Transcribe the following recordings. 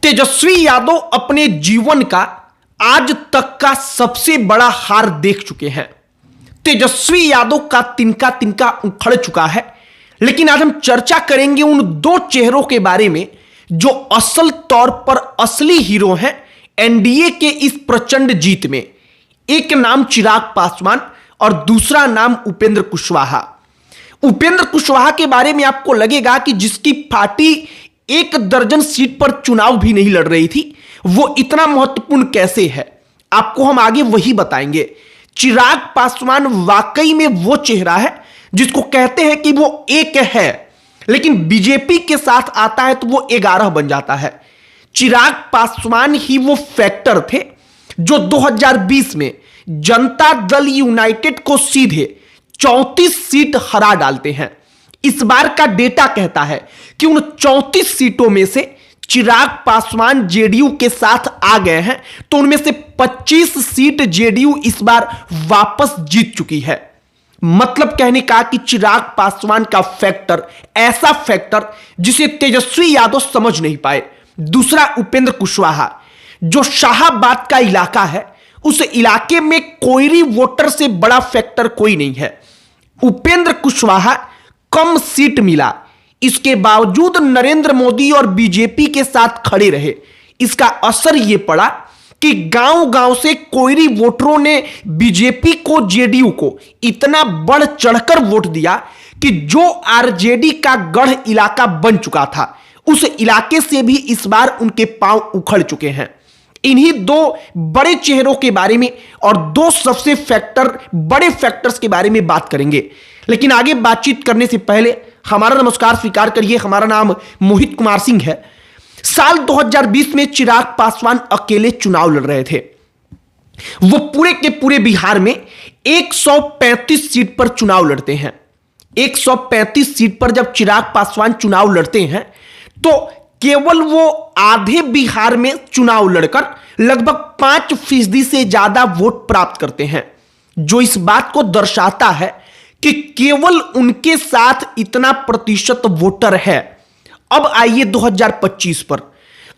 तेजस्वी यादव अपने जीवन का आज तक का सबसे बड़ा हार देख चुके हैं। तेजस्वी यादव का तिनका तिनका उखड़ चुका है। लेकिन आज हम चर्चा करेंगे उन दो चेहरों के बारे में जो असल तौर पर असली हीरो हैं एनडीए के इस प्रचंड जीत में। एक नाम चिराग पासवान और दूसरा नाम उपेंद्र कुशवाहा। उपेंद्र कुशवाहा के बारे में आपको लगेगा कि जिसकी पार्टी 1 दर्जन सीट पर चुनाव भी नहीं लड़ रही थी, वो इतना महत्वपूर्ण कैसे है, आपको हम आगे वही बताएंगे। चिराग पासवान वाकई में वो चेहरा है जिसको कहते हैं कि वो एक है, लेकिन बीजेपी के साथ आता है तो वो 11 बन जाता है। चिराग पासवान ही वो फैक्टर थे जो 2020 में जनता दल यूनाइटेड को सीधे 34 सीट हरा डालते हैं। इस बार का डेटा कहता है कि उन 34 सीटों में से चिराग पासवान जेडीयू के साथ आ गए हैं, तो उनमें से 25 सीट जेडीयू इस बार वापस जीत चुकी है। मतलब कहने का कि चिराग पासवान का फैक्टर ऐसा फैक्टर जिसे तेजस्वी यादव समझ नहीं पाए। दूसरा उपेंद्र कुशवाहा, जो शाहाबाद का इलाका है, उस इलाके में कोयरी वोटर से बड़ा फैक्टर कोई नहीं है। उपेंद्र कुशवाहा कम सीट मिला, इसके बावजूद नरेंद्र मोदी और बीजेपी के साथ खड़े रहे। इसका असर यह पड़ा कि गांव गांव से कोयरी वोटरों ने बीजेपी को, जेडीयू को इतना बढ़ चढ़कर वोट दिया कि जो आरजेडी का गढ़ इलाका बन चुका था, उस इलाके से भी इस बार उनके पांव उखड़ चुके हैं। इन्हीं दो बड़े चेहरों के बारे में और दो सबसे बड़े फैक्टर्स के बारे में बात करेंगे। लेकिन आगे बातचीत करने से पहले हमारा नमस्कार स्वीकार करिए। हमारा नाम मोहित कुमार सिंह है। साल 2020 में चिराग पासवान अकेले चुनाव लड़ रहे थे। वो पूरे के पूरे बिहार में 135 सीट पर चुनाव लड़ते हैं। 135 सीट पर जब चिराग पासवान चुनाव लड़ते हैं तो केवल वो आधे बिहार में चुनाव लड़कर लगभग 5% से ज्यादा वोट प्राप्त करते हैं, जो इस बात को दर्शाता है कि केवल उनके साथ इतना प्रतिशत वोटर है। अब आइए 2025 पर।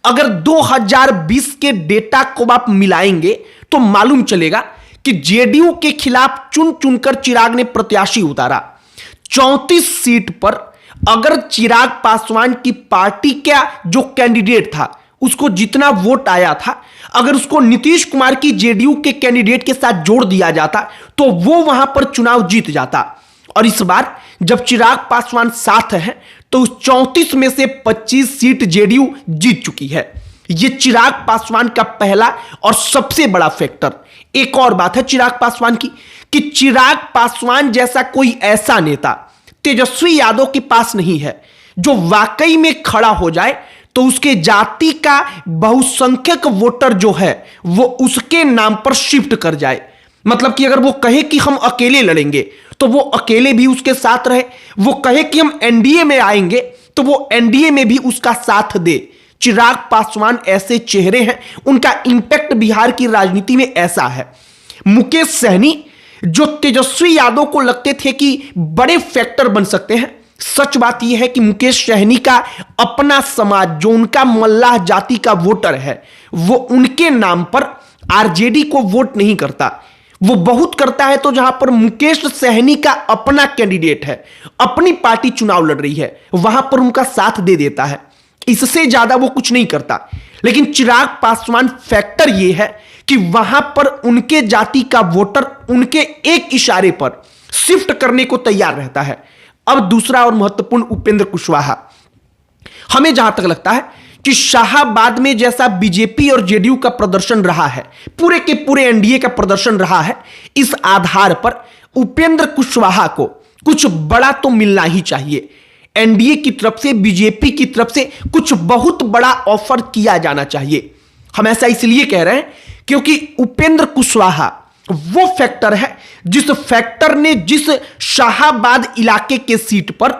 अगर 2020 के डेटा को आप मिलाएंगे तो मालूम चलेगा कि जेडीयू के खिलाफ चुन चुनकर चिराग ने प्रत्याशी उतारा। 34 सीट पर अगर चिराग पासवान की पार्टी का जो कैंडिडेट था उसको जितना वोट आया था, अगर उसको नीतीश कुमार की जेडीयू के कैंडिडेट के साथ जोड़ दिया जाता तो वो वहां पर चुनाव जीत जाता। और इस बार जब चिराग पासवान साथ है तो उस 34 में से 25 सीट जेडीयू जीत चुकी है। यह चिराग पासवान का पहला और सबसे बड़ा फैक्टर। एक और बात है चिराग पासवान की कि चिराग पासवान जैसा कोई ऐसा नेता तेजस्वी यादव के पास नहीं है जो वाकई में खड़ा हो जाए तो उसके जाति का बहुसंख्यक वोटर जो है वो उसके नाम पर शिफ्ट कर जाए। मतलब कि अगर वो कहे कि हम अकेले लड़ेंगे तो वो अकेले भी उसके साथ रहे, वो कहे कि हम एनडीए में आएंगे तो वो एनडीए में भी उसका साथ दे। चिराग पासवान ऐसे चेहरे हैं, उनका इंपैक्ट बिहार की राजनीति में ऐसा है। मुकेश सहनी, जो तेजस्वी यादव को लगते थे कि बड़े फैक्टर बन सकते हैं, सच बात यह है कि मुकेश सहनी का अपना समाज, जो उनका मल्लाह जाति का वोटर है, वो उनके नाम पर आरजेडी को वोट नहीं करता। वो बहुत करता है तो जहां पर मुकेश सहनी का अपना कैंडिडेट है, अपनी पार्टी चुनाव लड़ रही है, वहां पर उनका साथ दे देता है। इससे ज्यादा वो कुछ नहीं करता। लेकिन चिराग पासवान फैक्टर ये है कि वहां पर उनके जाति का वोटर उनके एक इशारे पर शिफ्ट करने को तैयार रहता है। अब दूसरा और महत्वपूर्ण उपेंद्र कुशवाहा। हमें जहां तक लगता है कि शाहाबाद में जैसा बीजेपी और जेडीयू का प्रदर्शन रहा है, पूरे के पूरे एनडीए का प्रदर्शन रहा है, इस आधार पर उपेंद्र कुशवाहा को कुछ बड़ा तो मिलना ही चाहिए। एनडीए की तरफ से, बीजेपी की तरफ से कुछ बहुत बड़ा ऑफर किया जाना चाहिए। हम ऐसा इसलिए कह रहे हैं क्योंकि उपेंद्र कुशवाहा वो फैक्टर है जिस फैक्टर ने जिस शाहाबाद इलाके के सीट पर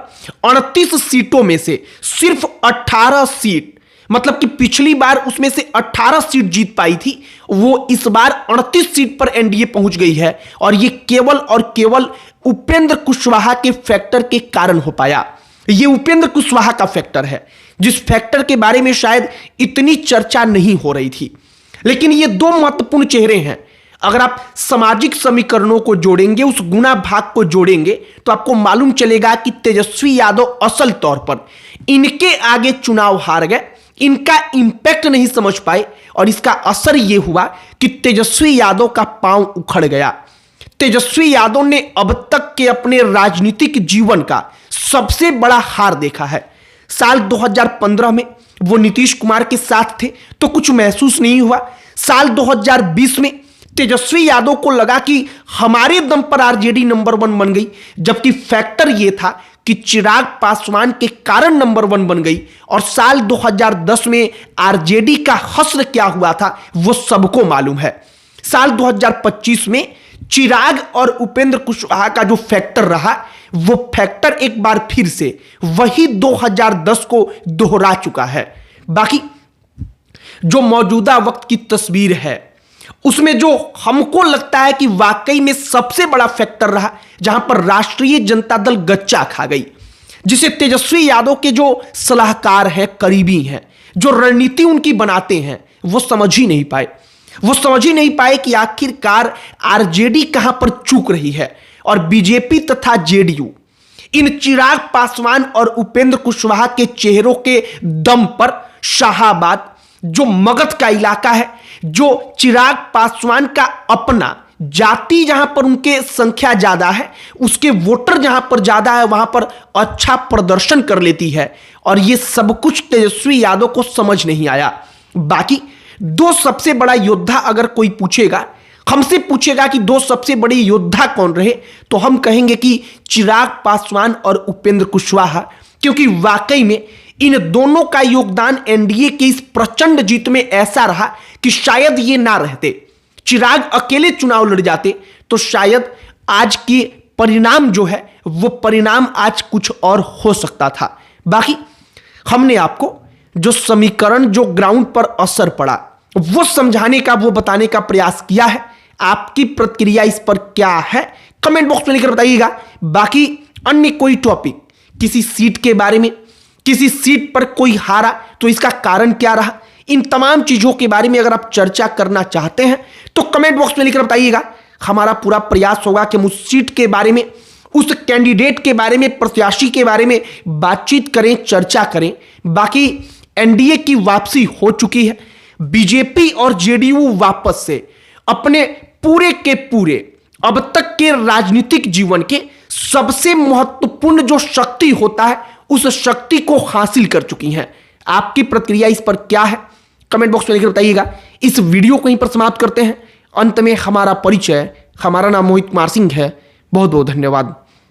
29 सीटों में से सिर्फ 18 सीट, मतलब कि पिछली बार उसमें से 18 सीट जीत पाई थी, वो इस बार 38 सीट पर एनडीए पहुंच गई है। और ये केवल और केवल उपेंद्र कुशवाहा के फैक्टर के कारण हो पाया। ये उपेंद्र कुशवाहा का फैक्टर है, जिस फैक्टर के बारे में शायद इतनी चर्चा नहीं हो रही थी। लेकिन ये दो महत्वपूर्ण चेहरे हैं। अगर आप सामाजिक समीकरणों को जोड़ेंगे, उस गुणा भाग को जोड़ेंगे, तो आपको मालूम चलेगा कि तेजस्वी यादव असल तौर पर इनके आगे चुनाव हार गए, इनका इंपैक्ट नहीं समझ पाए और इसका असर यह हुआ कि तेजस्वी यादव का पांव उखड़ गया। तेजस्वी यादव ने अब तक के अपने राजनीतिक जीवन का सबसे बड़ा हार देखा है। साल 2015 में वो नीतीश कुमार के साथ थे तो कुछ महसूस नहीं हुआ। साल 2020 में तेजस्वी यादव को लगा कि हमारे दम पर आरजेडी नंबर 1 बन गई, जबकि फैक्टर यह था कि चिराग पासवान के कारण नंबर 1 बन गई। और साल 2010 में आरजेडी का हश्र क्या हुआ था वो सबको मालूम है। साल 2025 में चिराग और उपेंद्र कुशवाहा का जो फैक्टर रहा, वो फैक्टर एक बार फिर से वही 2010 को दोहरा चुका है। बाकी जो मौजूदा वक्त की तस्वीर है, उसमें जो हमको लगता है कि वाकई में सबसे बड़ा फैक्टर रहा, जहां पर राष्ट्रीय जनता दल गच्चा खा गई, जिसे तेजस्वी यादव के जो सलाहकार हैं, करीबी हैं, जो रणनीति उनकी बनाते हैं, वो समझ ही नहीं पाए। वो समझ ही नहीं पाए कि आखिरकार आरजेडी कहां पर चूक रही है और बीजेपी तथा जेडीयू इन चिराग पासवान और उपेंद्र कुशवाहा के चेहरों के दम पर शाहाबाद, जो मगध का इलाका है, जो चिराग पासवान का अपना जाति जहां पर उनके संख्या ज्यादा है, उसके वोटर जहां पर ज्यादा है, वहां पर अच्छा प्रदर्शन कर लेती है। और यह सब कुछ तेजस्वी यादव को समझ नहीं आया। बाकी दो सबसे बड़ा योद्धा अगर कोई पूछेगा, हमसे पूछेगा कि दो सबसे बड़े योद्धा कौन रहे, तो हम कहेंगे कि चिराग पासवान और उपेंद्र कुशवाहा, क्योंकि वाकई में इन दोनों का योगदान एनडीए की इस प्रचंड जीत में ऐसा रहा कि शायद ये ना रहते, चिराग अकेले चुनाव लड़ जाते, तो शायद आज के परिणाम जो है वो परिणाम आज कुछ और हो सकता था। बाकी हमने आपको जो समीकरण, जो ग्राउंड पर असर पड़ा, वो समझाने का, वो बताने का प्रयास किया है। आपकी प्रतिक्रिया इस पर क्या है, कमेंट बॉक्स में लिखकर बताइएगा। बाकी अन्य कोई टॉपिक, किसी सीट के बारे में, किसी सीट पर कोई हारा तो इसका कारण क्या रहा, इन तमाम चीजों के बारे में अगर आप चर्चा करना चाहते हैं तो कमेंट बॉक्स में लिखकर बताइएगा। हमारा पूरा प्रयास होगा कि हम उस सीट के बारे में, उस कैंडिडेट के बारे में, प्रत्याशी के बारे में बातचीत करें, चर्चा करें। बाकी एनडीए की वापसी हो चुकी है। बीजेपी और जेडीयू वापस से अपने पूरे के पूरे अब तक के राजनीतिक जीवन के सबसे महत्वपूर्ण जो शक्ति होता है, उस शक्ति को हासिल कर चुकी हैं। आपकी प्रतिक्रिया इस पर क्या है, कमेंट बॉक्स में लिखकर बताइएगा। इस वीडियो को यहीं पर समाप्त करते हैं। अंत में हमारा परिचय, हमारा नाम मोहित कुमार सिंह है। बहुत बहुत धन्यवाद।